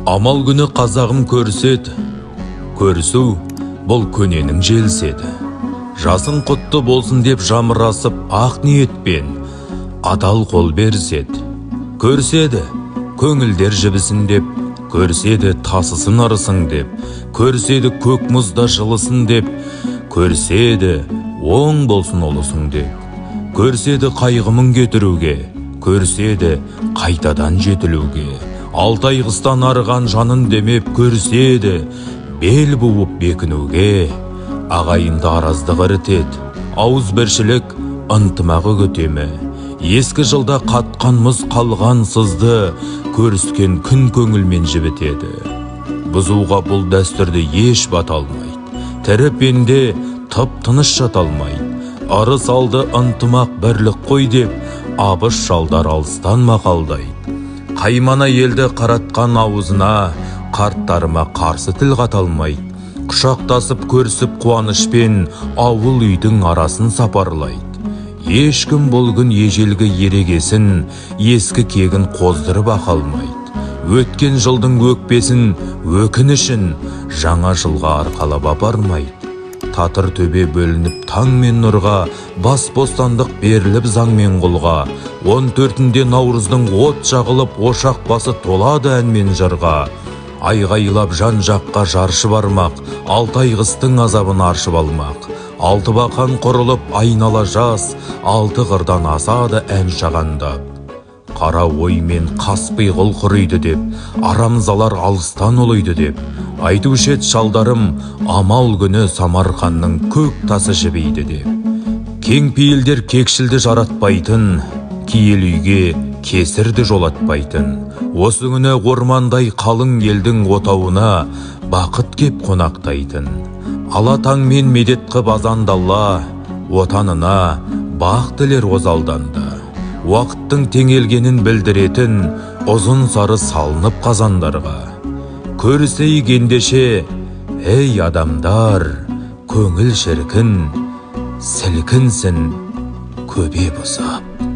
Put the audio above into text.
Амал күні қазағым көрсет, көрісу бұл көненің желседі. Жасың құтты болсын деп жамырасып ақ ниетпен адал қол берсет. Көрседі, көңілдер жібісін деп, көрседі тасысын арысың деп, көрседі көк мұзда жылысын деп, көрседі оң болсын олысың деп, көрседі қайғымын кетіруге, көрседі қайтадан жетілуге. Алтай қыстан арыған жанын демеп көрседі, бел буып бекінуге. Ағайынды араздық ірітет, ауыз біршілік ынтымағы көтемі. Ескі жылда қатқан мұз қалған сызды, көріскен күн көңілмен жібітеді. Бұзуға бұл дәстүрді еш бата алмайды, тірі пенде тып-тыныш жата алмайды. Арыс алды ынтымақ бірлік қой деп, абыш шалдар алыстан мақалдайды. Қаймана елді қаратқан аузына, қарттарыма қарсы тіл қата алмайды. Құшақтасып көрісіп қуанышпен, ауыл үйдің арасын сапарлайды. Ешкім бұл күн ежелгі ерегесін, ескі кегін қоздырып ақалмайды. Өткен жылдың өкпесін, өкінішін жаңа жылға арқалап апармайды. Татыр төбе бөлініп таң мен нұрға, бас бостандық беріліп заң мен құлға. 14-інде наурыздың от жағылып, ошақ басы толады ән мен жырға. Айғайлап жан жаққа жаршы бармақ, Алтай қыстың азабын аршып алмақ. Алты бақан құрылып айнала жас, алты қырдан асады ән шағандап. Қара оймен қаспиғыл құрыйды деп, арамзалар алыстан олайды деп, айтушы ед шалдарым, амал күні Самарқанның көк тасы жібейді деп. Кең пейілдер кекшілді жаратпайтын, киел үйге кесірді жолатпайтын. Осы күні ормандай қалың елдің отауына бақыт кеп қонақтайтын. Ала таңмен медет қып азандалла, отанына бақ тілер озалданды. Уақыттың теңелгенін білдіретін ұзын сары салынып қазандарға. Көрісейік ендеше, ей адамдар, көңіл шіркін, сілкінсін көбе бұзап.